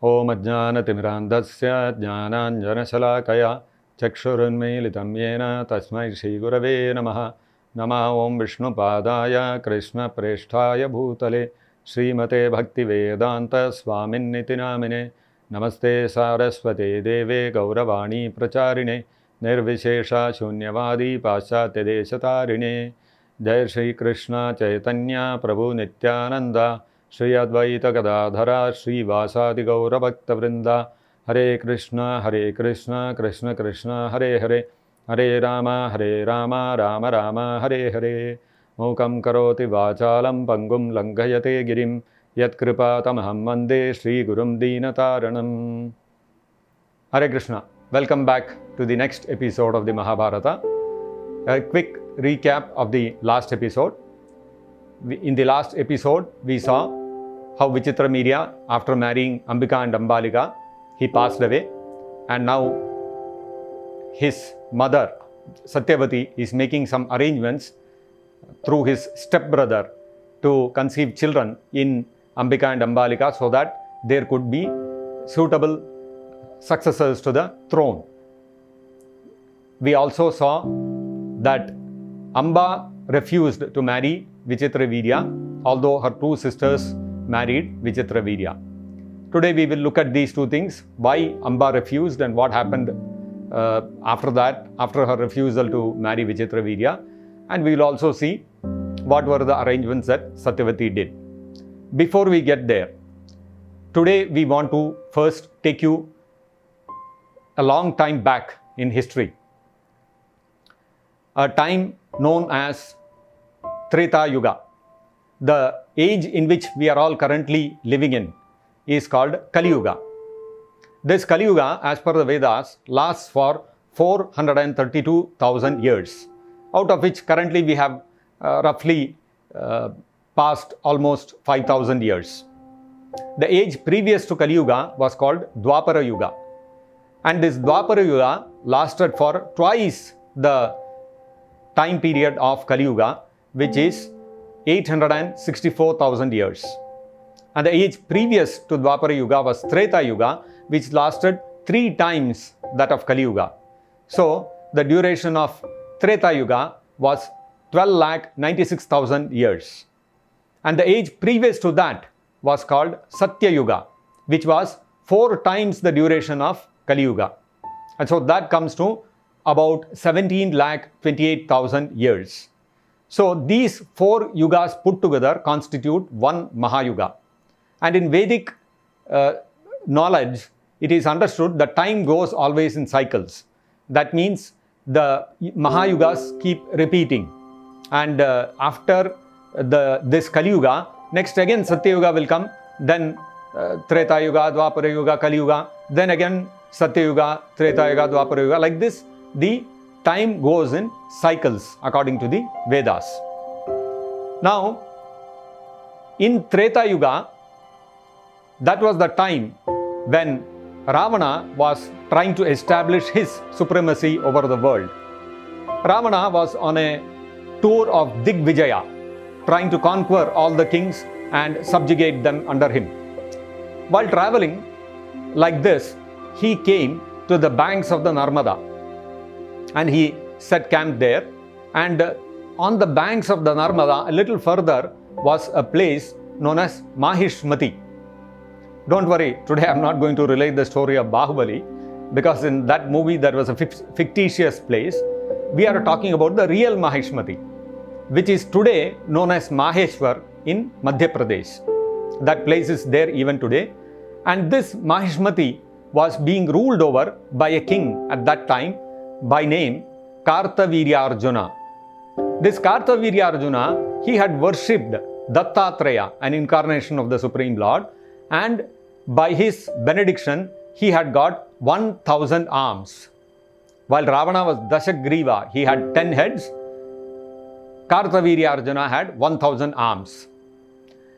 ॐ अज्ञानतिमिरान्धस्य ज्ञानाञ्जनशलाकया चक्षुरुन्मीलितं येन तस्मै श्रीगुरवे नमः। नमः ॐ विष्णुपादाय कृष्णप्रेष्ठाय भूतले श्रीमते भक्तिवेदान्तस्वामिन्निति नामिने। नमस्ते सारस्वते देवे गौरवाणी प्रचारिणे निर्विशेषशून्यवादी पाश्चात्यदेशतारिणे। जय श्री कृष्ण चैतन्य प्रभु नित्यानंद श्री अद्वैत गदाधरा श्रीवासादि गौरभक्तवृंदा। हरे कृष्ण कृष्ण कृष्ण हरे हरे हरे राम राम राम हरे हरे। मूकं करोति वाचालं पंगुं लंघयते गिरिं यत्कृपातमहं वन्दे श्रीगुरुं दीनतारणम्। Hare Krishna. Welcome back to the next episode of the Mahabharata. A quick recap of the last episode. In the last episode, we saw how Vichitrameerya, after marrying Ambika and Ambalika, he passed away, and now his mother Satyavati is making some arrangements through his stepbrother to conceive children in Ambika and Ambalika so that there could be suitable successors to the throne. We also saw that Amba refused to marry Vichitravirya, although her two sisters married Vichitravirya. Today we will look at these two things, why Amba refused and what happened after that, after her refusal to marry Vichitravirya, and we will also see what were the arrangements that Satyavati did. Before we get there, today we want to first take you a long time back in history, a time known as Treta Yuga. The age in which we are all currently living in is called Kali Yuga. This Kali Yuga, as per the Vedas, lasts for 432,000 years, out of which currently we have roughly passed almost 5,000 years. The age previous to Kali Yuga was called Dwapara Yuga. And this Dwapara Yuga lasted for twice the time period of Kali Yuga, which is 864,000 years. And the age previous to Dwapara Yuga was Treta Yuga, which lasted 3 times that of Kali Yuga. So the duration of Treta Yuga was 12,96,000 years. And the age previous to that was called Satya Yuga, which was 4 times the duration of Kali Yuga. And so that comes to about 17,28,000 years. So these 4 yugas put together constitute one Mahayuga. And in Vedic knowledge, it is understood that time goes always in cycles. That means the Mahayugas keep repeating. And after this Kali Yuga, next again Satya Yuga will come, then Treta Yuga, Dwapara Yuga, Kali Yuga, then again Satya Yuga, Treta Yuga, Dwapara Yuga. Like this, the time goes in cycles according to the Vedas. Now, in Treta Yuga, that was the time when Ravana was trying to establish his supremacy over the world. Ravana was on a tour of Digvijaya, trying to conquer all the kings and subjugate them under him. While traveling like this, he came to the banks of the Narmada and he set camp there. And on the banks of the Narmada, a little further, was a place known as Mahishmati. Don't worry, today I'm not going to relate the story of Bahubali, because in that movie there was a fictitious place. We are talking about the real Mahishmati, which is today known as Maheshwar in Madhya Pradesh. That place is there even today. And this Mahishmati was being ruled over by a king at that time by name Kartaviryarjuna. This Kartaviryarjuna, he had worshipped Dattatreya, an incarnation of the Supreme Lord, and by his benediction, he had got 1,000 arms. While Ravana was Dashagriva, he had 10 heads. Kartaviryarjuna had 1,000 arms.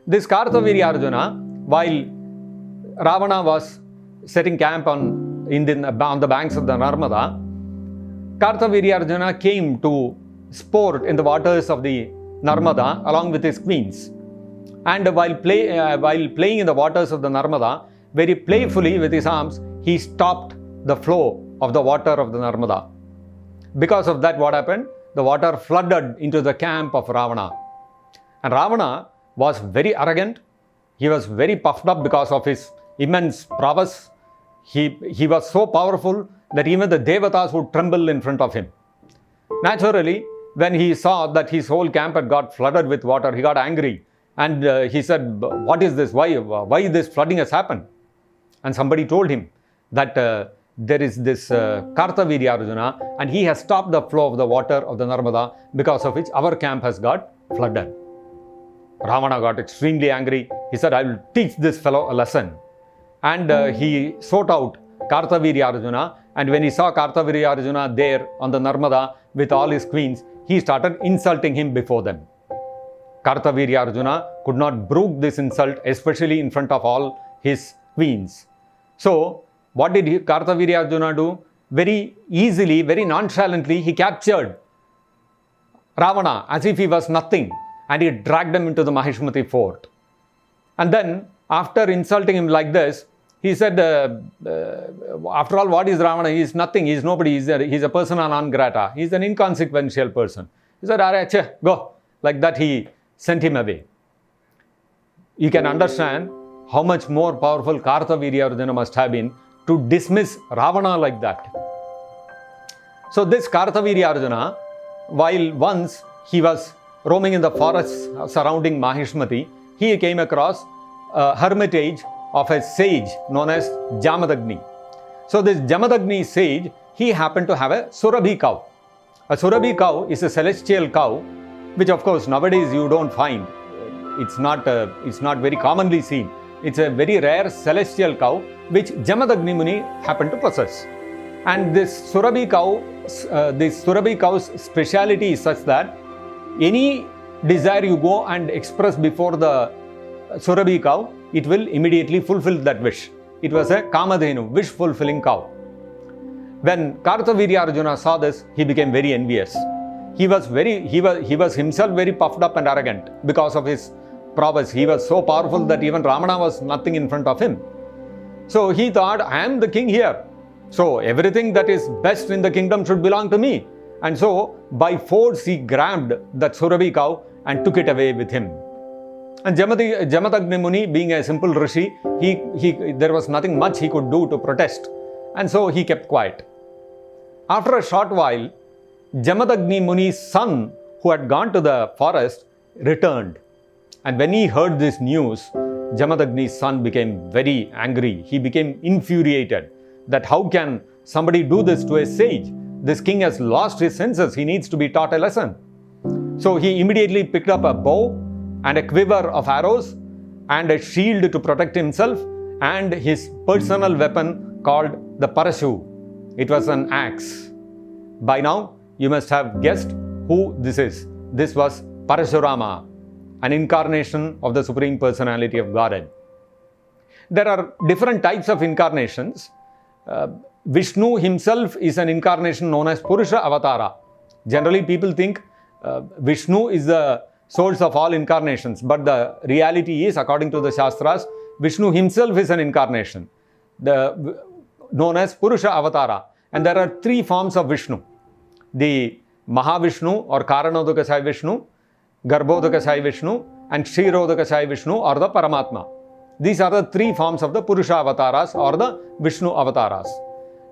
This Kartaviryarjuna, while Ravana was setting camp on the banks of the Narmada, Kartaviryarjuna came to sport in the waters of the Narmada along with his queens. And while playing in the waters of the Narmada, very playfully with his arms, he stopped the flow of the water of the Narmada. Because of that, what happened? The water flooded into the camp of Ravana. And Ravana was very arrogant. He was very puffed up because of his immense prowess. He was so powerful that even the Devatas would tremble in front of him. Naturally, when he saw that his whole camp had got flooded with water, he got angry. And he said, what is this? Why this flooding has happened? And somebody told him that there is this Kartavirya Arjuna, and he has stopped the flow of the water of the Narmada, because of which our camp has got flooded. Ravana got extremely angry. He said, I will teach this fellow a lesson. And he sought out Kartavirya Arjuna. And when he saw Kartavirya Arjuna there on the Narmada with all his queens, he started insulting him before them. Kartavirya Arjuna could not brook this insult, especially in front of all his queens. So, what did Kartavirya Arjuna do? Very easily, very nonchalantly, he captured Ravana as if he was nothing, and he dragged him into the Mahishmati fort. And then, after insulting him like this, he said, after all, what is Ravana? He is nothing, he is nobody, he is a persona non grata, he is an inconsequential person. He said, Arre, go. Like that, he sent him away. You can understand how much more powerful Kartavirya Arjuna must have been to dismiss Ravana like that. So this Kartavirya Arjuna, while once he was roaming in the forests surrounding Mahishmati, he came across a hermitage of a sage known as Jamadagni. So this Jamadagni sage, he happened to have a Surabhi cow. A Surabhi cow is a celestial cow, which of course nowadays you don't find. It's not very commonly seen. It's a very rare celestial cow which Jamadagni Muni happened to possess. And this Surabhi cow's speciality is such that any desire you go and express before the Surabhi cow, it will immediately fulfill that wish. It was a Kamadhenu, wish-fulfilling cow. When Kartavirya Arjuna saw this, he became very envious. He was himself very puffed up and arrogant because of his prowess. He was so powerful that even Ravana was nothing in front of him. So he thought, I am the king here. So everything that is best in the kingdom should belong to me. And so by force he grabbed that Surabhi cow and took it away with him. And Jamadagni Muni, being a simple rishi, there was nothing much he could do to protest. And so he kept quiet. After a short while, Jamadagni Muni's son, who had gone to the forest, returned. And when he heard this news, Jamadagni's son became very angry. He became infuriated that how can somebody do this to a sage? This king has lost his senses. He needs to be taught a lesson. So he immediately picked up a bow and a quiver of arrows and a shield to protect himself and his personal weapon called the Parashu. It was an axe. By now, you must have guessed who this is. This was Parashurama, an incarnation of the Supreme Personality of Godhead. There are different types of incarnations. Vishnu himself is an incarnation known as Purusha Avatara. Generally, people think Vishnu is the source of all incarnations, but the reality is, according to the Shastras, Vishnu himself is an incarnation known as Purusha Avatara. And there are three forms of Vishnu. The Mahavishnu or Karanodakasai Vishnu, Garbhodakasai Vishnu and Kshirodakasai Vishnu or the Paramatma. These are the three forms of the Purusha Avataras or the Vishnu Avataras.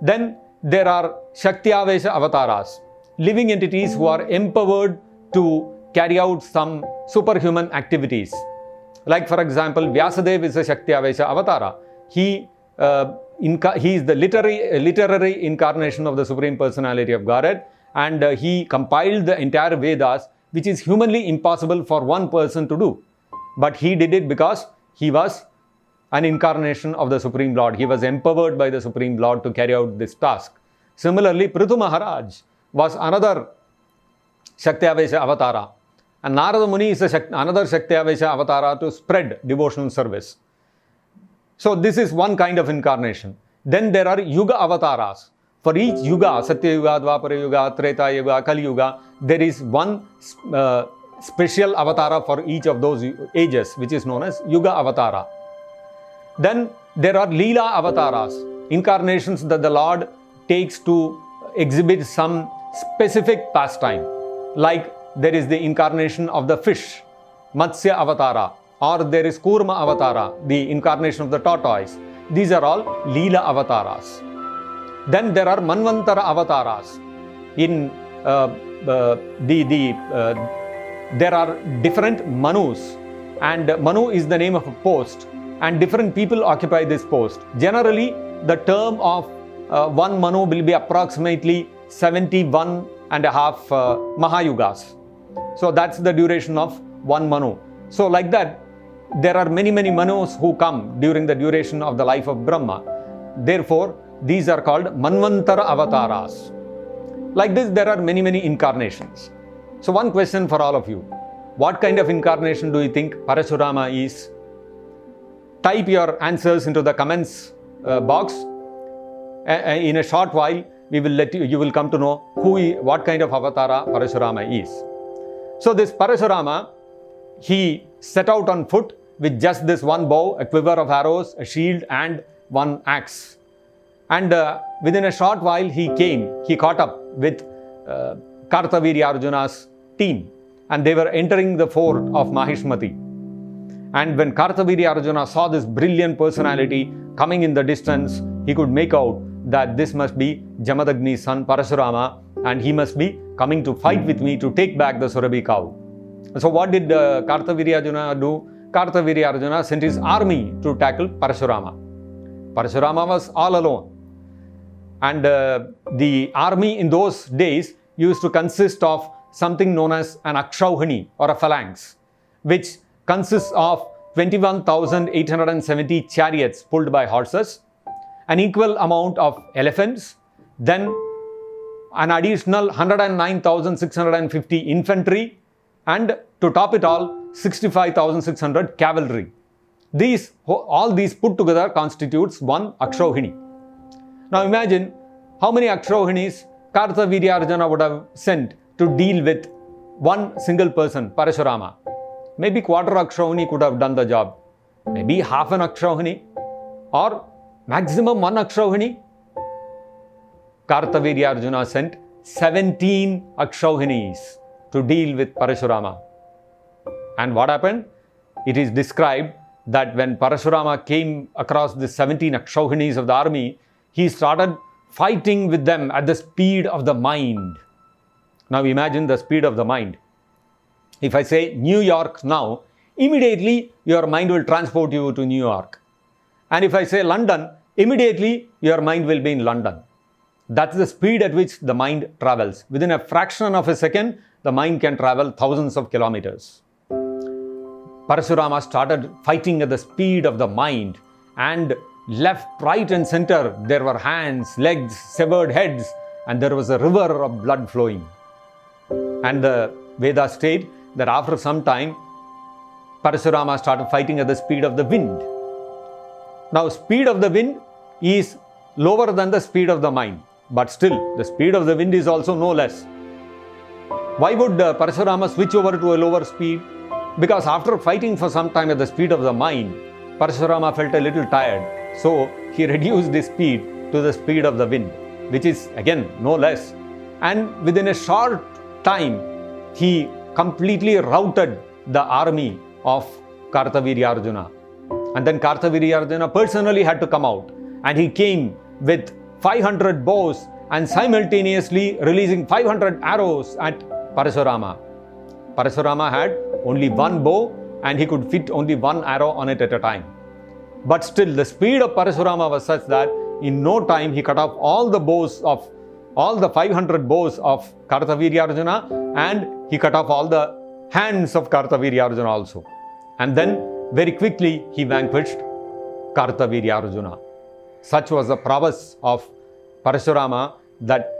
Then there are Shaktyavesha Avataras, living entities who are empowered to carry out some superhuman activities. Like for example, Vyasadeva is a Shaktyavesha Avatara. He is the literary incarnation of the Supreme Personality of Godhead, and he compiled the entire Vedas, which is humanly impossible for one person to do. But he did it because he was an incarnation of the Supreme Lord. He was empowered by the Supreme Lord to carry out this task. Similarly, Prithu Maharaj was another Shaktyavesha Avatara. And Narada Muni is another Shaktyavesha Avatara to spread devotional service. So this is one kind of incarnation. Then there are Yuga Avataras. For each Yuga, Satya Yuga, Dwapara Yuga, Treta Yuga, Kali Yuga, there is one special Avatara for each of those ages, which is known as Yuga Avatara. Then there are Leela avatars, incarnations that the Lord takes to exhibit some specific pastime. Like there is the incarnation of the fish, Matsya avatara, or there is Kurma avatara, the incarnation of the tortoise. These are all Leela avatars. Then there are Manvantara avatars. In there are different Manus, and Manu is the name of a post, and different people occupy this post. Generally, the term of one Manu will be approximately 71 and a half Mahayugas. So that's the duration of one Manu. So like that, there are many Manus who come during the duration of the life of Brahma. Therefore, these are called Manvantara avatars. Like this, there are many incarnations. So one question for all of you. What kind of incarnation do you think Parashurama is? Type your answers into the comments box. In a short while, we will you will come to know what kind of avatara Parashurama is. So this Parashurama, he set out on foot with just this one bow, a quiver of arrows, a shield and one axe. And within a short while he caught up with Kartavirya Arjuna's team, and they were entering the fort of Mahishmati. And when Kartavirya Arjuna saw this brilliant personality coming in the distance, he could make out that this must be Jamadagni's son Parashurama, and he must be coming to fight with me to take back the Surabhi cow. So what did Kartavirya Arjuna do? Kartavirya Arjuna sent his army to tackle Parashurama. Parashurama was all alone. And the army in those days used to consist of something known as an Akshauhini or a phalanx, which consists of 21,870 chariots pulled by horses, an equal amount of elephants, then an additional 109,650 infantry, and to top it all, 65,600 cavalry. All these put together constitutes one Akshauhini. Now imagine how many Akshauhinis Kartavirya Arjuna would have sent to deal with one single person, Parashurama. Maybe quarter Akshauhini could have done the job. Maybe half an Akshauhini, or maximum one Akshauhini. Kartavirya Arjuna sent 17 Akshauhinis to deal with Parashurama. And what happened? It is described that when Parashurama came across the 17 Akshauhinis of the army, he started fighting with them at the speed of the mind. Now imagine the speed of the mind. If I say New York now, immediately your mind will transport you to New York. And if I say London, immediately your mind will be in London. That's the speed at which the mind travels. Within a fraction of a second, the mind can travel thousands of kilometers. Parashurama started fighting at the speed of the mind, and left, right and center, there were hands, legs, severed heads, and there was a river of blood flowing. And the Vedas state that after some time, Parashurama started fighting at the speed of the wind. Now, speed of the wind is lower than the speed of the mind, but still, the speed of the wind is also no less. Why would Parashurama switch over to a lower speed? Because after fighting for some time at the speed of the mind, Parashurama felt a little tired. So he reduced the speed to the speed of the wind, which is again no less. And within a short time, he completely routed the army of Kartavirya Arjuna. And then Kartavirya Arjuna personally had to come out, and he came with 500 bows and simultaneously releasing 500 arrows at Parashurama. Parashurama had only one bow and he could fit only one arrow on it at a time. But still, the speed of Parashurama was such that in no time he cut off all the bows of all the 500 bows of Kartavirya Arjuna, and he cut off all the hands of Kartavirya Arjuna also. And then very quickly he vanquished Kartavirya Arjuna. Such was the prowess of Parashurama that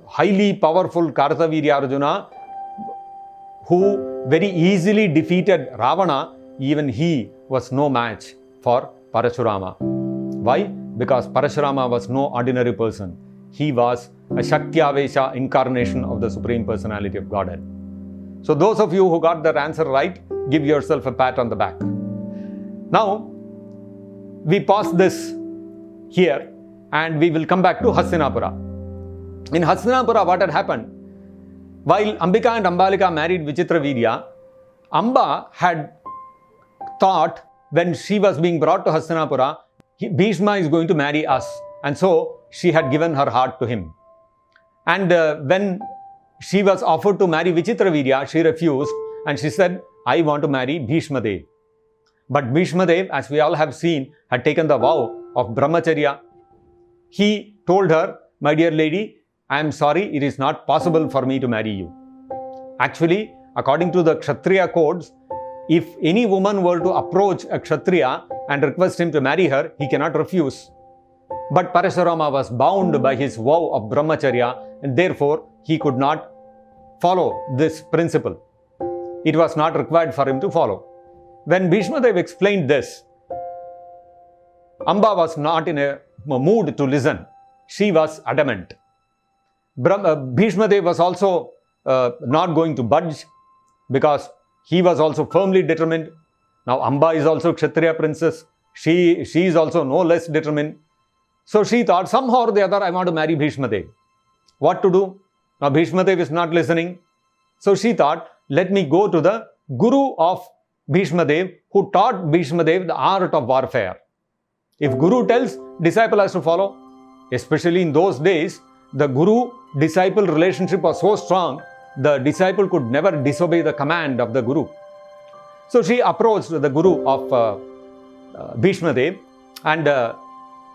highly powerful Kartavirya Arjuna, who very easily defeated Ravana, even he was no match for Parashurama. Why? Because Parashurama was no ordinary person. He was a Shaktiyavesha incarnation of the Supreme Personality of Godhead. So those of you who got that answer right, give yourself a pat on the back. Now, we pause this here and we will come back to Hastinapura. In Hastinapura, what had happened? While Ambika and Ambalika married Vichitravirya, Amba had thought when she was being brought to Hastinapura, Bhishma is going to marry us. And so she had given her heart to him. And when she was offered to marry Vichitravirya, she refused and she said, I want to marry Bhishma Dev. But Bhishma Dev, as we all have seen, had taken the vow of Brahmacharya. He told her, my dear lady, I am sorry, it is not possible for me to marry you. Actually, according to the Kshatriya codes, if any woman were to approach a Kshatriya and request him to marry her, he cannot refuse. But Parashurama was bound by his vow of Brahmacharya and therefore he could not follow this principle. It was not required for him to follow. When Bhishma Dev explained this, Amba was not in a mood to listen. She was adamant. Bhishma Dev was also not going to budge because he was also firmly determined. Now Amba is also Kshatriya princess. She is also no less determined. So she thought, somehow or the other, I want to marry Bhishma Dev. What to do? Now Bhishma Dev is not listening. So she thought, let me go to the guru of Bhishma Dev, who taught Bhishma Dev the art of warfare. If guru tells, disciple has to follow. Especially in those days, the guru-disciple relationship was so strong, the disciple could never disobey the command of the guru. So she approached the guru of Bhishma Dev and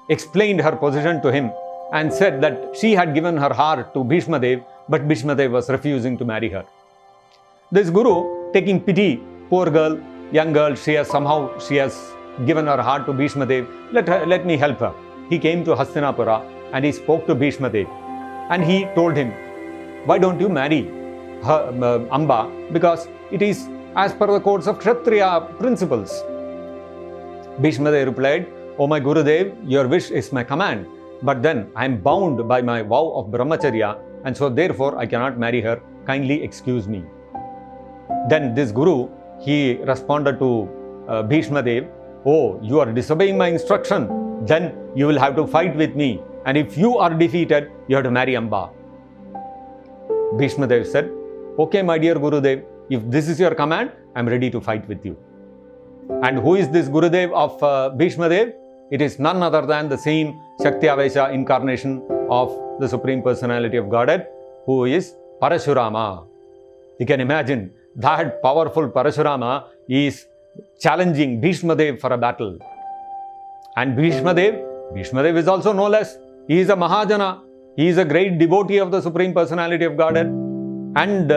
explained her position to him and said that she had given her heart to Bhishma Dev, but Bhishma Dev was refusing to marry her. This guru, taking pity, poor girl, young girl, she has given her heart to Bhishma Dev, let me help her. He came to Hastinapura and he spoke to Bhishma Dev and he told him, why don't you marry her, Amba? Because it is as per the codes of Kshatriya principles. Bhishma Dev replied, O my Gurudev, your wish is my command, but then I am bound by my vow of Brahmacharya and so therefore I cannot marry her. Kindly excuse me. Then this Guru, he responded to Bhishma Dev, oh, you are disobeying my instruction, then you will have to fight with me, and if you are defeated, you have to marry Amba. Bhishma Dev said, okay, my dear Gurudev, if this is your command, I am ready to fight with you. And who is this Gurudev of Bhishma Dev? It is none other than the same Shakti Avesha incarnation of the Supreme Personality of Godhead, who is Parashurama. You can imagine that powerful Parashurama is challenging Bhishma Dev for a battle. And Bhishma Dev is also no less. He is a Mahajana. He is a great devotee of the Supreme Personality of Godhead. And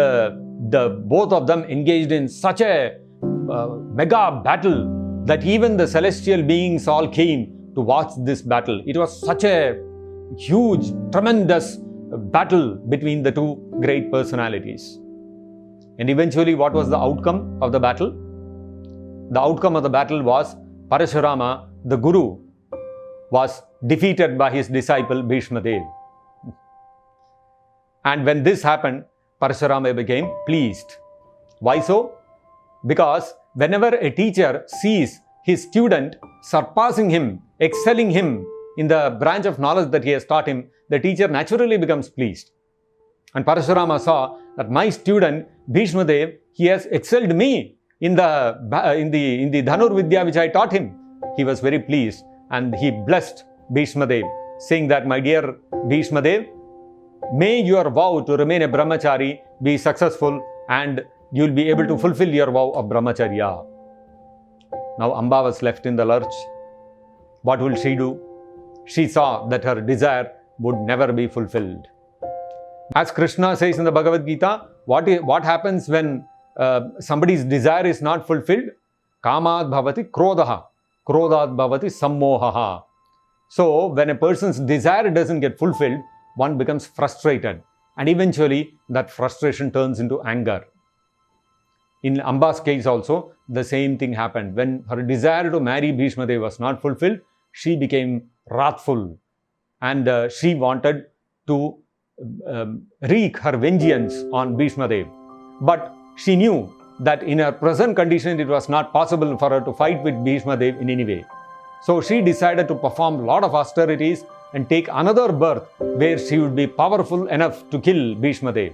both of them engaged in such a mega battle that even the celestial beings all came to watch this battle. It was such a huge, tremendous battle between the two great personalities. And eventually, what was the outcome of the battle? The outcome of the battle was Parashurama, the Guru, was defeated by his disciple Bhishma Dev. And when this happened, Parashurama became pleased. Why so? Because whenever a teacher sees his student surpassing him, excelling him in the branch of knowledge that he has taught him, the teacher naturally becomes pleased. And Parashurama saw that my student Bhishma Dev, he has excelled me in the Dhanur Vidya which I taught him. He was very pleased and he blessed Bhishma Dev, saying that, my dear Bhishma Dev, may your vow to remain a brahmachari be successful and you will be able to fulfill your vow of brahmacharya. Now Amba was left in the lurch. What will she do? She saw that her desire would never be fulfilled. As Krishna says in the Bhagavad Gita, what happens when somebody's desire is not fulfilled? Kamad bhavati krodhaha, krodhat bhavati sammohaha. So when a person's desire doesn't get fulfilled, one becomes frustrated and eventually that frustration turns into anger. In Amba's case also, the same thing happened. When her desire to marry Bhishma Dev was not fulfilled, she became wrathful and she wanted to wreak her vengeance on Bhishma Dev. But she knew that in her present condition it was not possible for her to fight with Bhishma Dev in any way. So she decided to perform a lot of austerities and take another birth where she would be powerful enough to kill Bhishma Dev.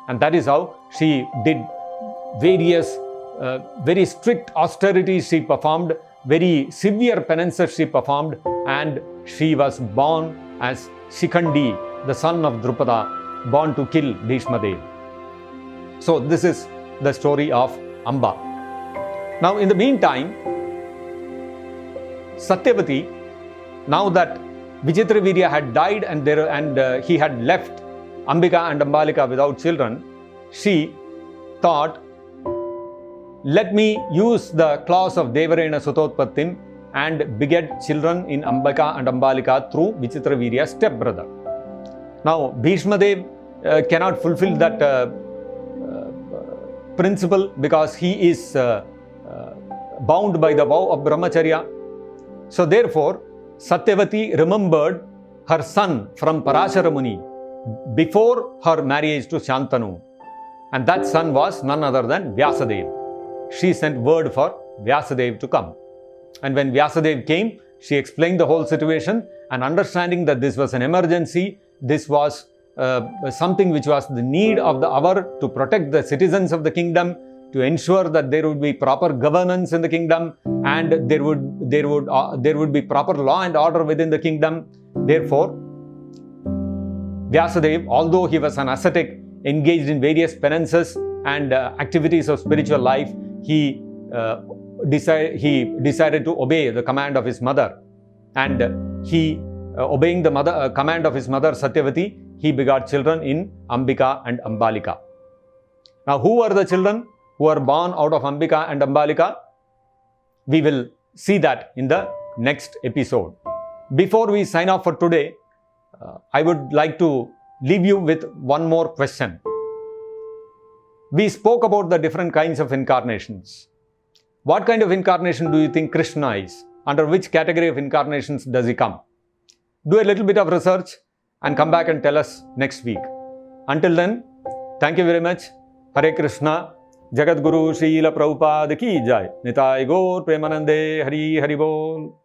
And that is how she did various very strict austerities she performed, very severe penances she performed, and she was born as Shikhandi, the son of Drupada, born to kill Bhishma Dev. So this is the story of Amba. Now in the meantime, Satyavati, now that Vichitravirya had died and he had left Ambika and Ambalika without children, she thought, let me use the clause of Devarena Sutotpattim and beget children in Ambika and Ambalika through Vichitravirya's stepbrother. Now Bhishma Dev cannot fulfill that principle because he is bound by the vow of Brahmacharya. So therefore, Satyavati remembered her son from Parashara Muni before her marriage to Shantanu. And that son was none other than Vyasadeva. She sent word for Vyasadeva to come. And when Vyasadeva came, she explained the whole situation, and understanding that this was an emergency, this was something which was the need of the hour to protect the citizens of the kingdom, to ensure that there would be proper governance in the kingdom, and there would be proper law and order within the kingdom. Therefore, Vyasadeva, although he was an ascetic, engaged in various penances and activities of spiritual life, he decided to obey the command of his mother, and obeying the command of his mother Satyavati, he begot children in Ambika and Ambalika. Now, who are the children who are born out of Ambika and Ambalika? We will see that in the next episode. Before we sign off for today, I would like to leave you with one more question. We spoke about the different kinds of incarnations. What kind of incarnation do you think Krishna is? Under which category of incarnations does he come? Do a little bit of research and come back and tell us next week. Until then, thank you very much. Hare Krishna. Jagat Guru Srila Prabhupada ki jai. Nitai Gaur Premanande Hari Hari Bol.